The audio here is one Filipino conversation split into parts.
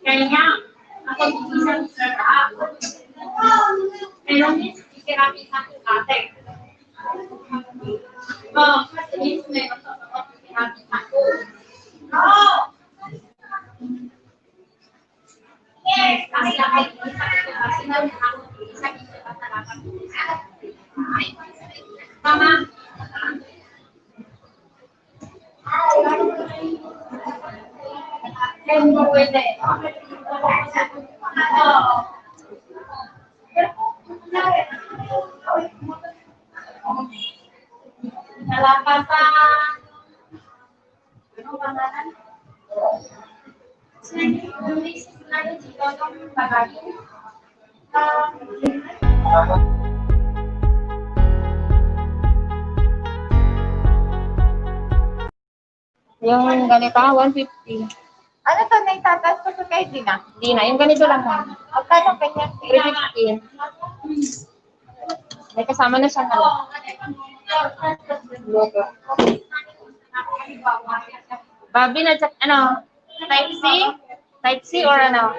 Kayaknya ako bisa ako. Pero kami satu ate. Oh, kasi may ako. Oh. Yes, kasi ako kasi na ako isa dito at talaga. Mama. Hindi pwede. Nalapasan. Ano pangalan? Tulis lagi dito yung bagay. Yung ganito, 150. Ano to na itataas ko sa kay Dina? Hindi na, yung ganito lang. Magkano kanya? 350. May kasama na siya ano. Logo. Bobby, na ano? Type C? Type C or ano?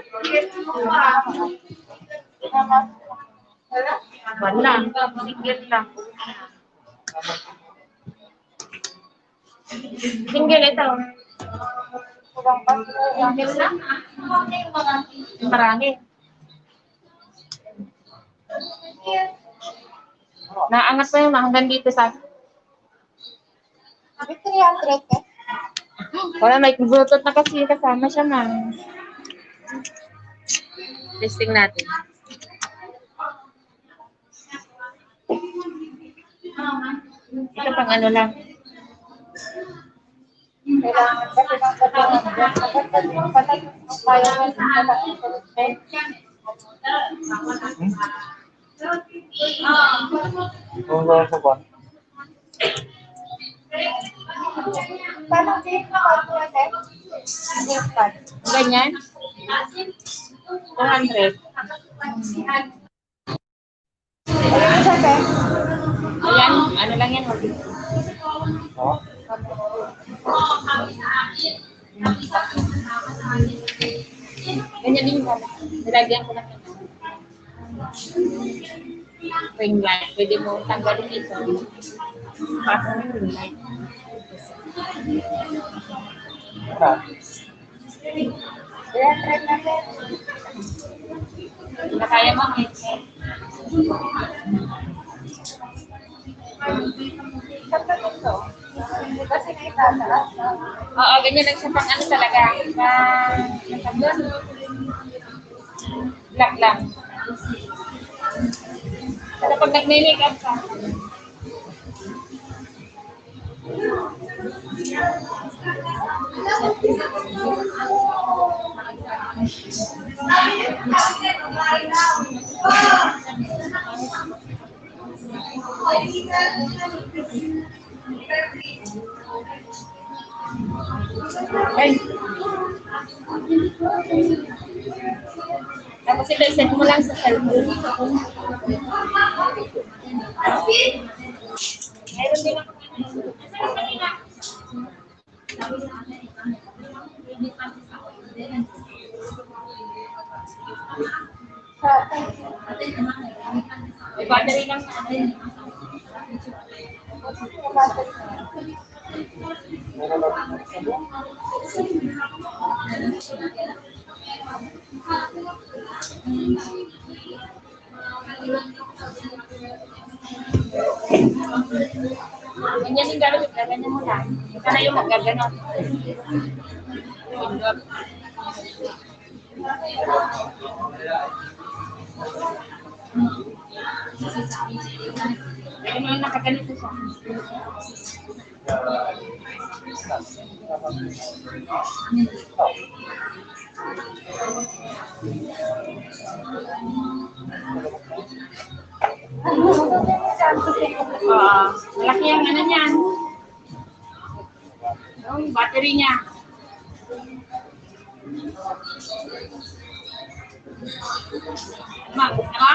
Wala. Single lang. Single ito. Single lang. Marami. Naangat pa yung hanggang dito sa... 300 eh. Wala, may bluetooth na kasi kasama siya, ma'am. Testing natin. Ito pang ano lang. Kailangan kasi ng katangan. Patay ang bayan ng paano din ako ate? Ganyan? 200. Ayan, ano lang yan? Ganyan din ba? Nilagyan ko lang yan. Ring light. Pwede mo tanggalin ito. Pasok yung ring light. Kaya mo, kasi na itataas. oo, ganyan lang siya pang ano talaga. Black lang. Pero pag nag-make up ka, ay. Tapos ito, set mo lang sa cellphone. Meron din ako. May battery lang na ano. Ganyan yung gano'n, ganyan mo lang. Sana yung magaganon. Ganyan yung nakaganito siya. Malaki ang ano niyan. Baterinya. Mak, nyala?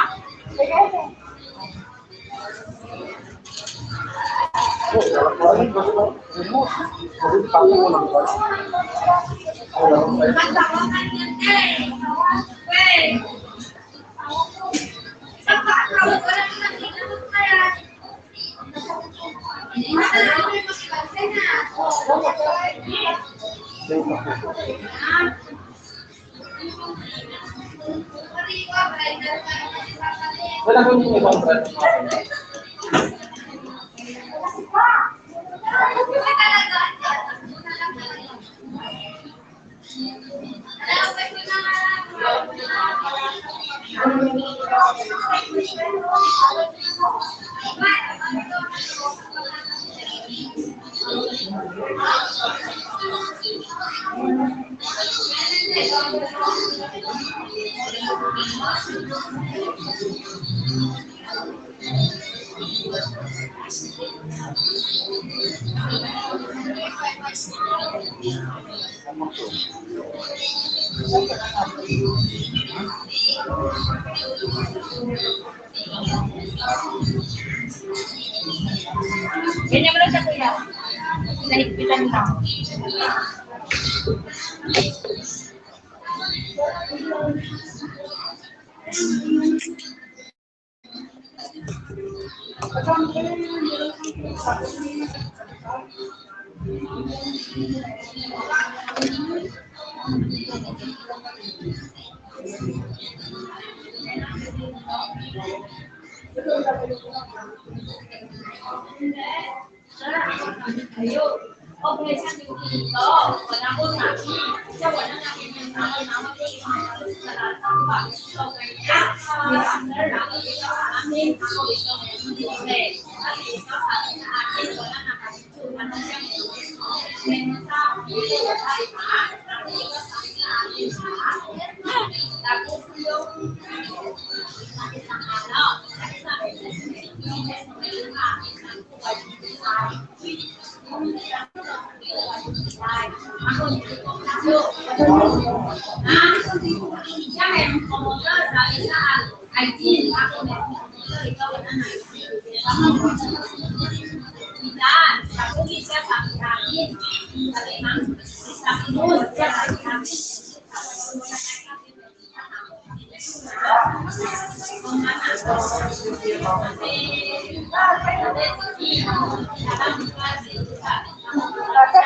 Ini berapa satu ya? Kita hitam.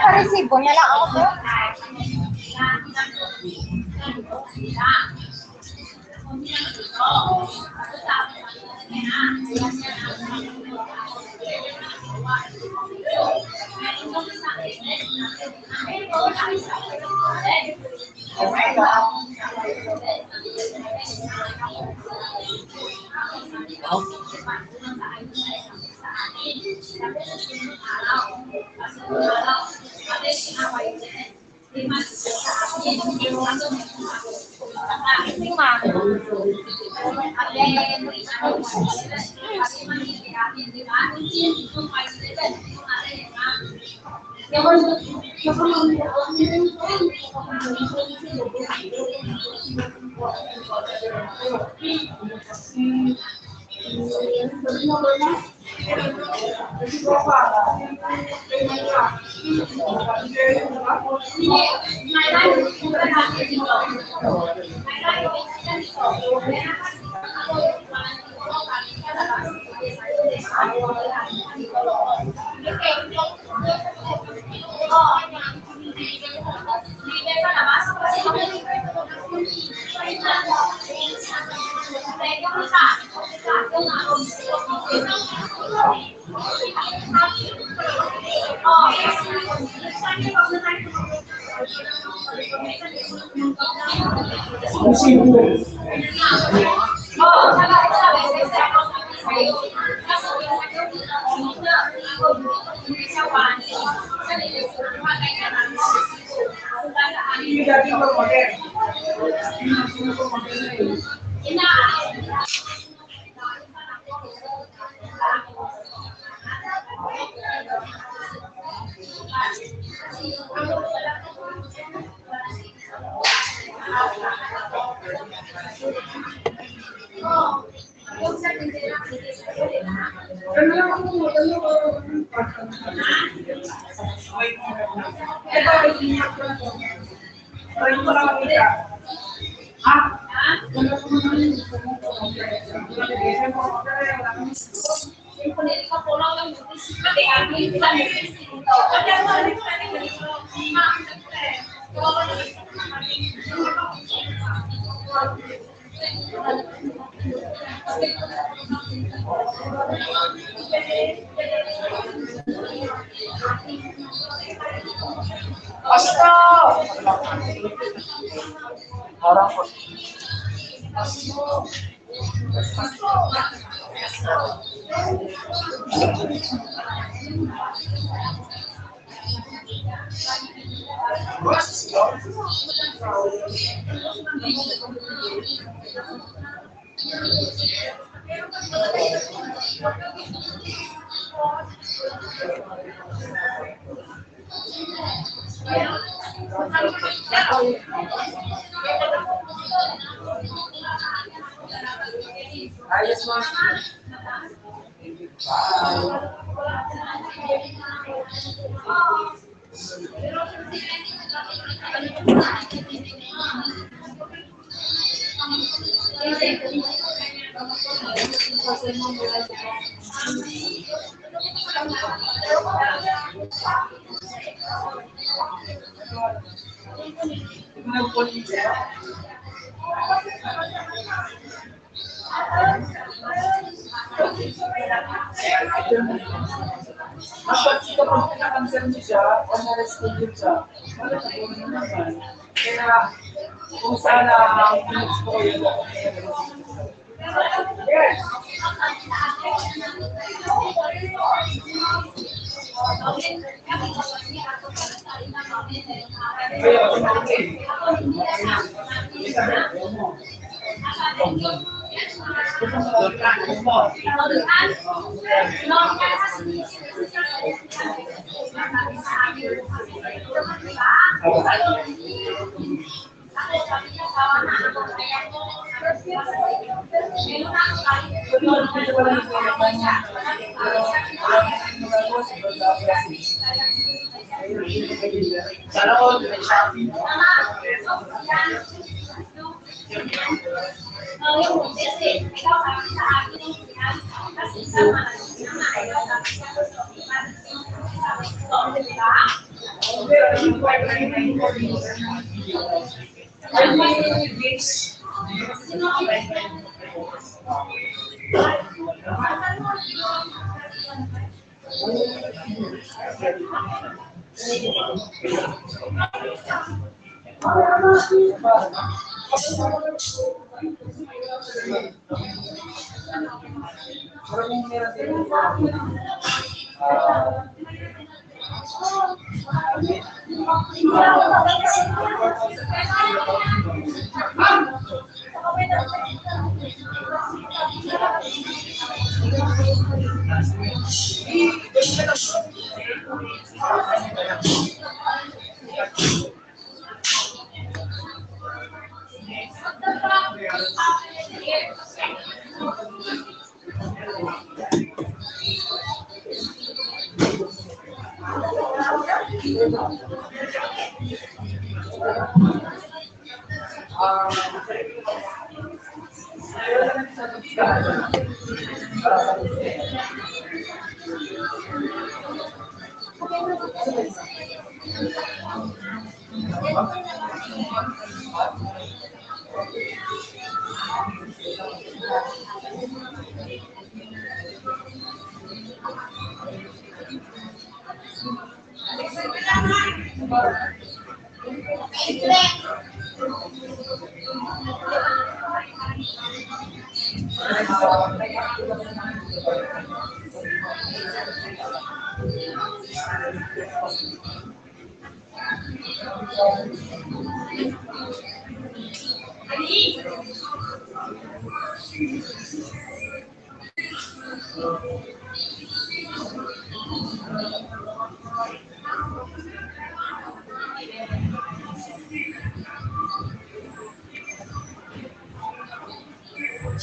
Sa resibo niya lang ako to. Orang ayos mo. Kapag pinaka-cancel mo siya, o na-reschedule siya, malatuloy naman. Kaya, kung sana ang pinag-score yun, yes! Sana all may shopping.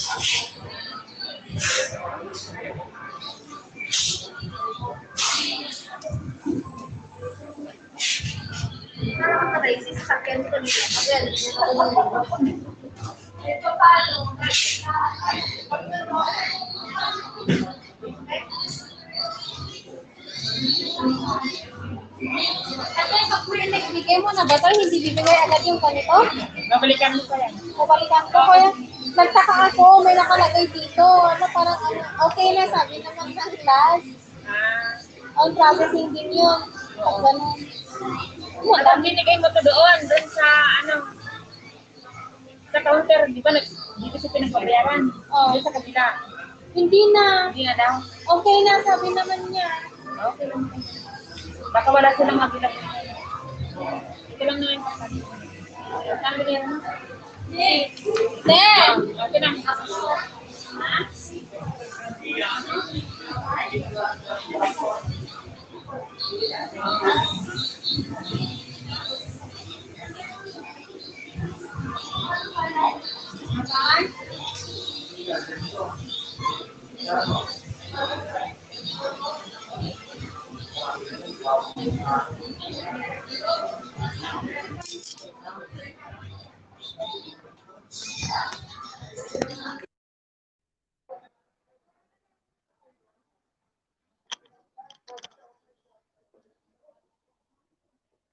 Parang racist sa akin ko nila. Ito pa, Ate, pag bigay mo na ba ito? Hindi bibigay agad yung ganito? Babalikan mo pa yan. Babalikan ko kaya. Nagtaka ako, may nakalagay dito. Ano, parang ano, okay na, sabi naman ng class. On processing din yun. Pag ganun. Wala, binigay mo to doon sa ano, sa counter, di ba? Dito sa pinagbabayaran. Oh. Doon sa kabila. Hindi na. Hindi na daw. Okay na, sabi naman niya. Okay lang. Baka wala silang mabilang. Ito lang naman yung pasabi. Saan ba yan? Then, Okay na.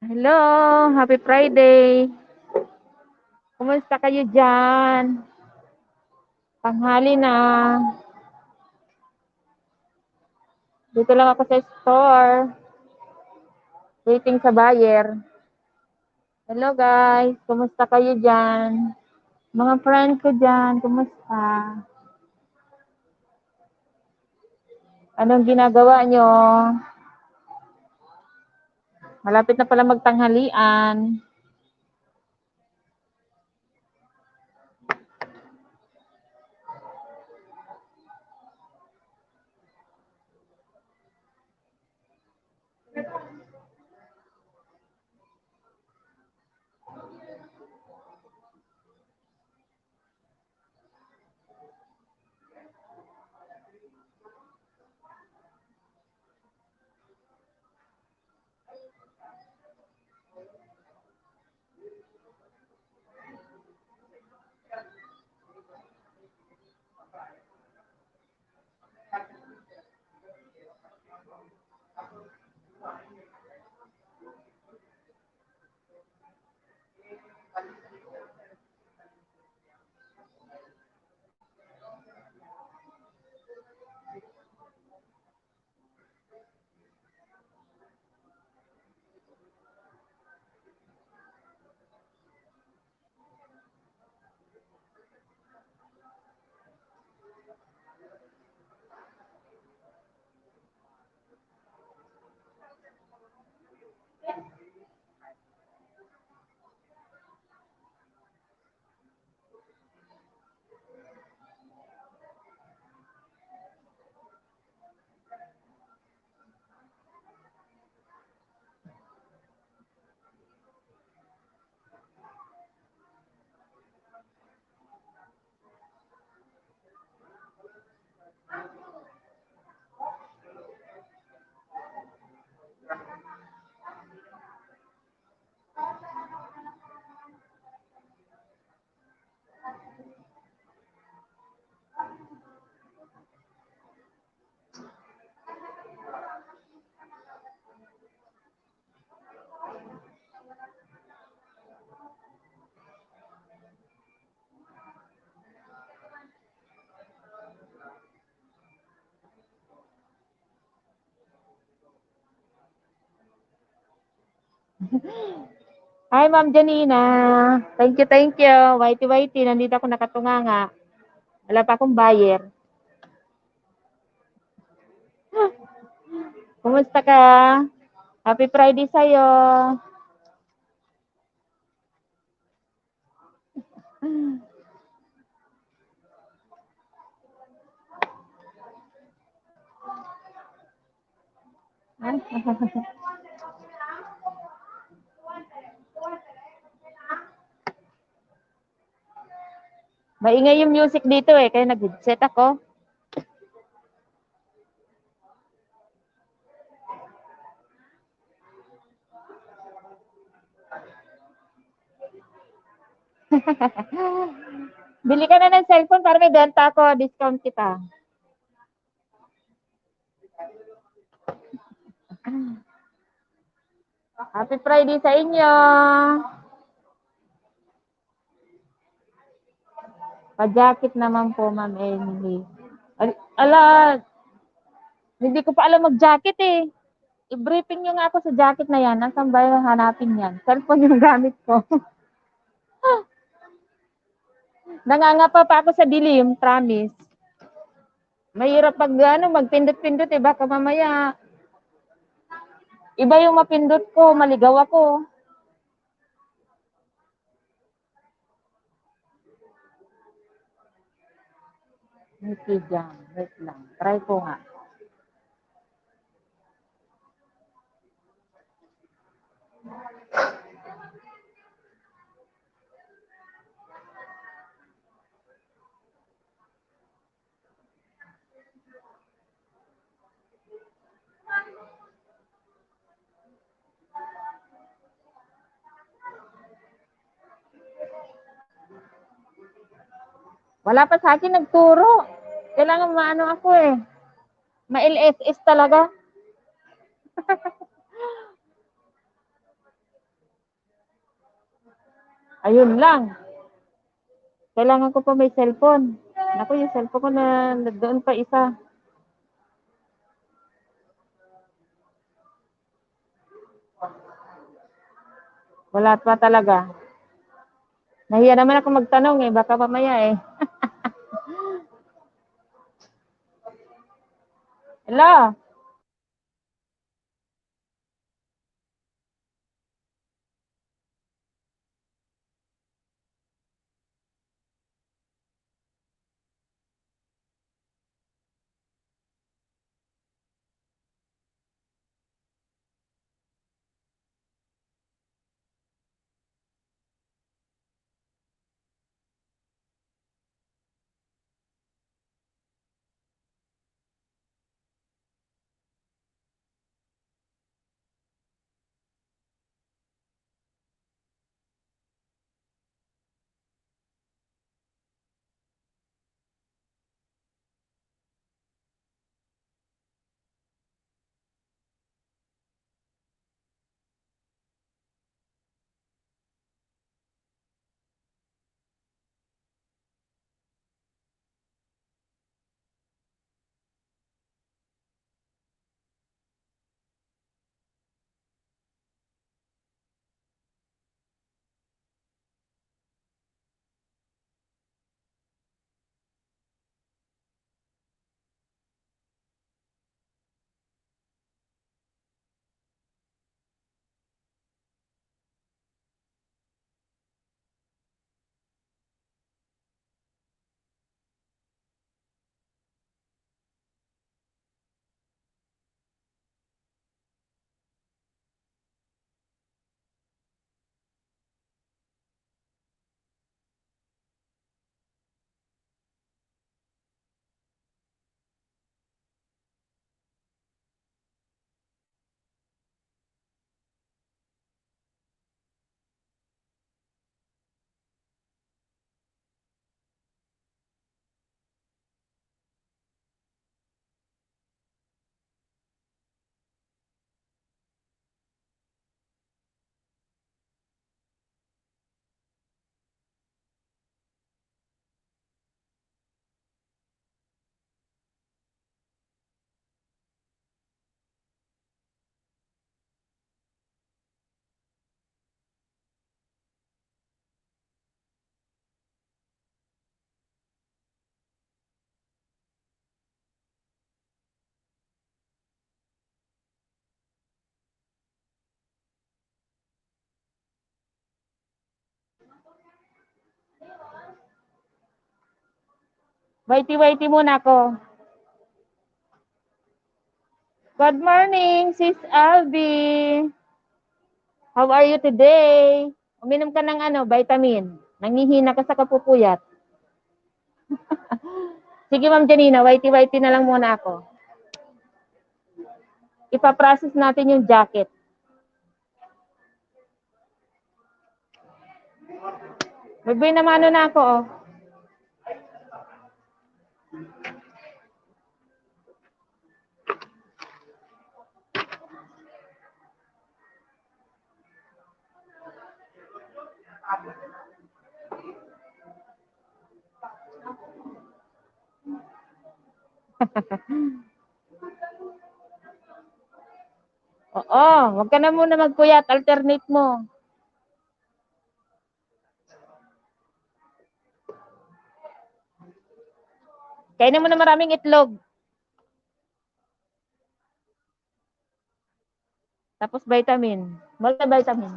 Hello, happy Friday. Kumusta kayo dyan? Tanghali na. Dito lang ako sa store. Waiting sa buyer. Hello guys, kumusta kayo dyan? Mga friends ko dyan, kumusta? Anong ginagawa nyo? Malapit na pala magtanghalian. Hi, Ma'am Janina. Thank you, thank you. Whitey, nandito ako nakatunganga. Wala pa akong buyer. Kumusta ka? Happy Friday sa'yo. Maingay yung music dito eh, kaya nag-headset ako. Bili ka na ng cellphone para may benta ako, discount kita. Happy Friday sa inyo. Pa-jacket naman po, Ma'am Emily. Ala, hindi ko pa alam mag-jacket eh. I-briefing nyo nga ako sa jacket na yan. Nasaan ba yung hanapin yan? Cellphone yung gamit ko. Nangangapa pa ako sa dilim, promise. Mahirap pag magpindot-pindot eh. Baka mamaya, iba yung mapindot ko, maligaw ako. Niki dyan. Wait lang. Try ko nga. Wala pa sa akin nagturo. Kailangan maano ako eh. Ma-LSS talaga. Ayun lang. Kailangan ko pa may cellphone. Naku, yung cellphone ko na doon pa isa. Wala pa talaga. Nahiya naman ako magtanong eh. Baka mamaya eh. Hello? Waiti-waiti muna ako. Good morning, Sis Albi. How are you today? Uminom ka ng vitamin. Nangihina ka sa kapupuyat. Sige, Ma'am Janina, whitey-whitey na lang muna ako. Ipaprocess natin yung jacket. May namano na ako, oh. Oo, wag ka na muna magpuyat, alternate mo. Kainin mo na maraming itlog. Tapos vitamin. Multivitamin.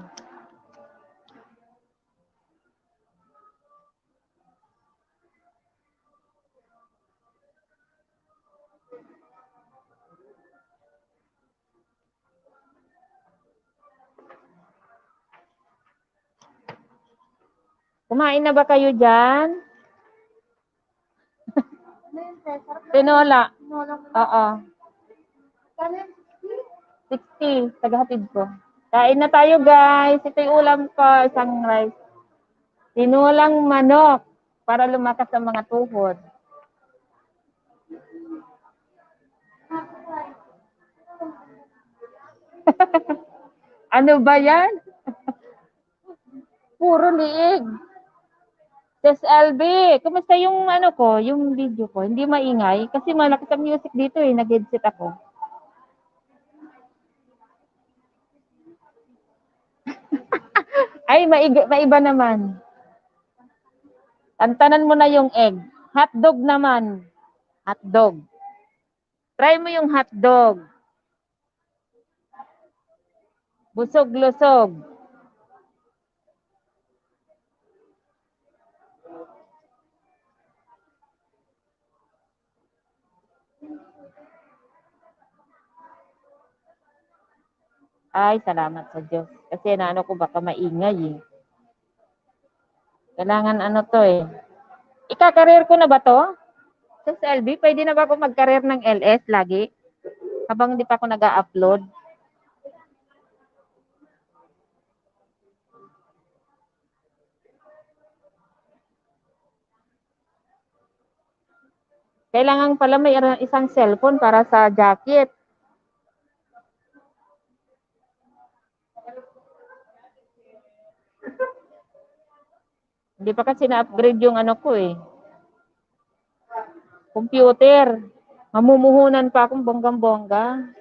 Kumain na ba kayo dyan? Tinola. Oo. 60. Tagahatid ko. Kain na tayo, guys. Ito yung ulam ko. Isang rice. Tinulang manok para lumakas ang mga tuhod. Ano ba yan? Puro liig. Tes LB, kumusta yung ano ko, yung video ko? Hindi maingay kasi malakas ang music dito eh, nag-headset ako. Ay, maiba naman. Tantanan mo na yung egg. Hotdog naman. Hotdog. Try mo yung hotdog. Busog-lusog. Ay, salamat sa Diyos. Kasi naano ko baka maingay eh. Kailangan ano to eh. Ika-career ko na ba to? Sa LB, pwede na ba ako mag-career ng LS lagi? Habang hindi pa ako nag-upload. Kailangan pala may isang cellphone para sa jacket. Hindi pa kasi na-upgrade yung ano ko eh. Computer. Mamumuhunan pa akong bonggang-bongga.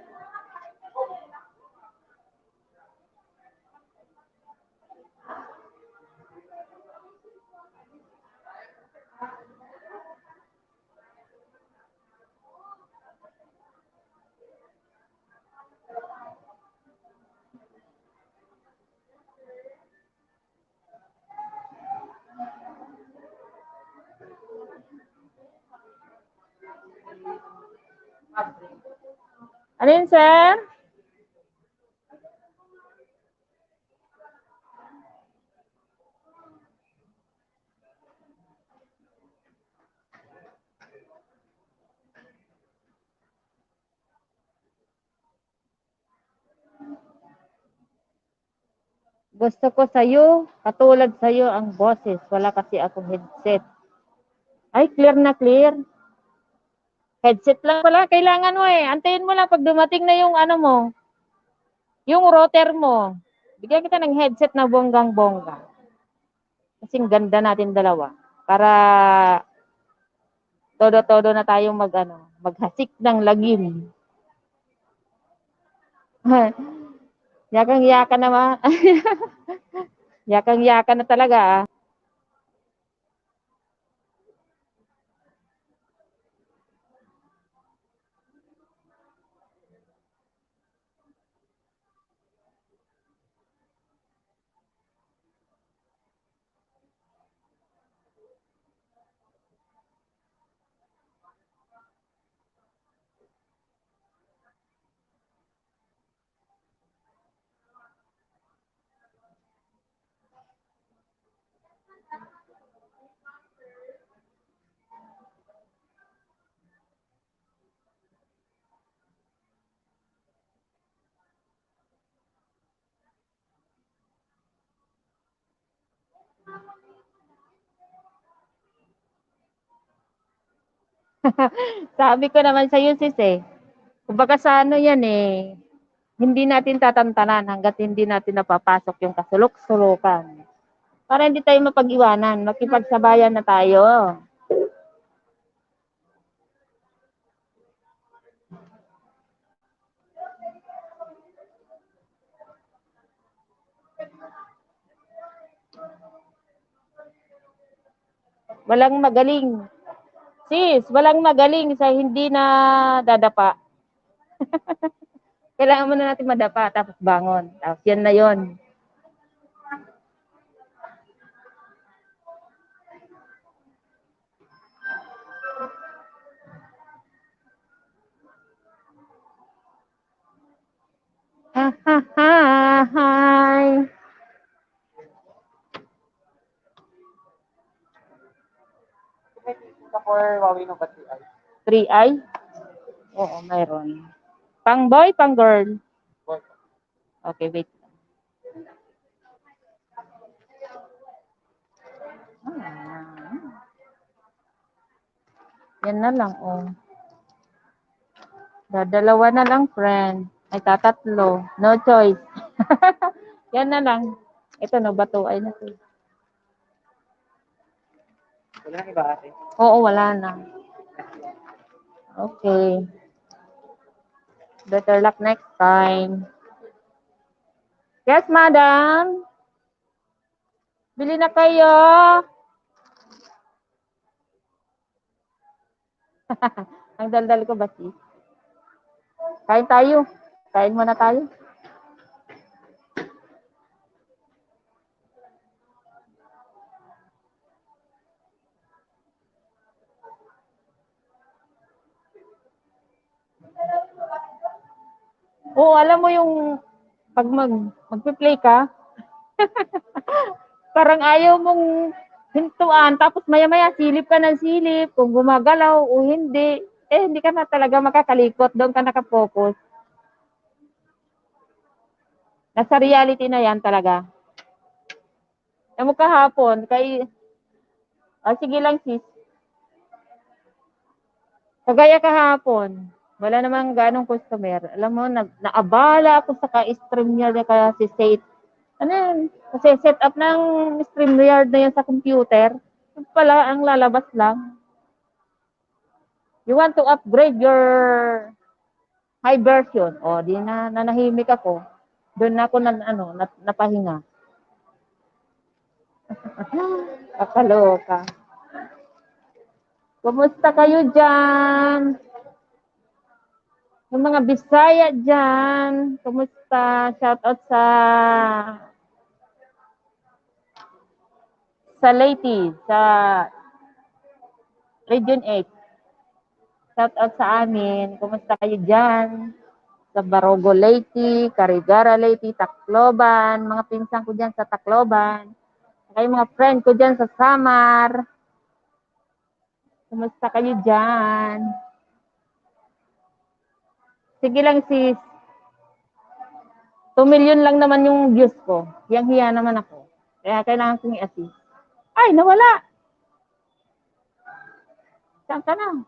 Ano yun, sir? Gusto ko sa'yo, katulad sa'yo ang boses. Wala kasi akong headset. Ay, clear na clear. Headset lang pala. Kailangan mo eh. Antayin mo lang pag dumating na yung ano mo. Yung router mo. Bigyan kita ng headset na bonggang-bongga. Kasing ganda natin dalawa. Para todo-todo na tayong maghasik ng lagim. Yakang-yaka naman. Yakang-yaka na talaga ah. Sabi ko naman sa iyo, sis eh. Kumbaga sa ano yan eh. Hindi natin tatantanan hanggat hindi natin napapasok yung kasulok-sulukan. Para hindi tayo mapag-iwanan, makipagsabayan na tayo. Walang magaling. Sis, walang magaling sa hindi na dadapa. Kailangan muna natin madapa, tapos bangon. Tapos yan na yon. Ha, ha, ha, hi. For Huawei no battery ay. 3i? Oo, mayroon. Pang boy, pang girl? Okay, wait. Yan na lang, oh. Dadalawa na lang, friend. Ay, tatatlo. No choice. Yan na lang. Ito, no, bato. Ay, na to. Wala nang iba ate. Oo, wala na. Okay. Better luck next time. Yes, madam. Bili na kayo. Ang daldal ko ba, sis? Kain tayo. Kain muna tayo. Oo, alam mo yung pag magpe-play ka, parang ayaw mong hintuan, tapos maya-maya silip ka ng silip, kung gumagalaw o hindi, hindi ka na talaga makakalikot, doon ka nakapokus. Nasa reality na yan talaga. Alam mo kahapon, sige lang sis, kagaya kahapon, wala namang ganong customer. Alam mo, naabala ako sa ka-stream niya kaya si Seth. Ano yun? Kasi set up ng StreamYard na yan sa computer. Yung pala, ang lalabas lang. You want to upgrade your high version. O, di na nanahimik ako. Doon na ako napahinga. Kakaloka. Kumusta kayo dyan? Yung mga Bisaya dyan, kumusta? Shout out sa Leyte, sa Region 8. Shout out sa amin. Kumusta kayo dyan? Sa Barogo Leyte, Carigara Leyte, Tacloban, mga pinsan ko dyan sa Tacloban. Kayo mga friend ko dyan sa Samar. Kumusta kayo dyan? Sige lang sis. 2 million lang naman yung views ko. Yang hiya naman ako. Kaya kailangan kong i-assist. Ay, nawala. Saan ka na?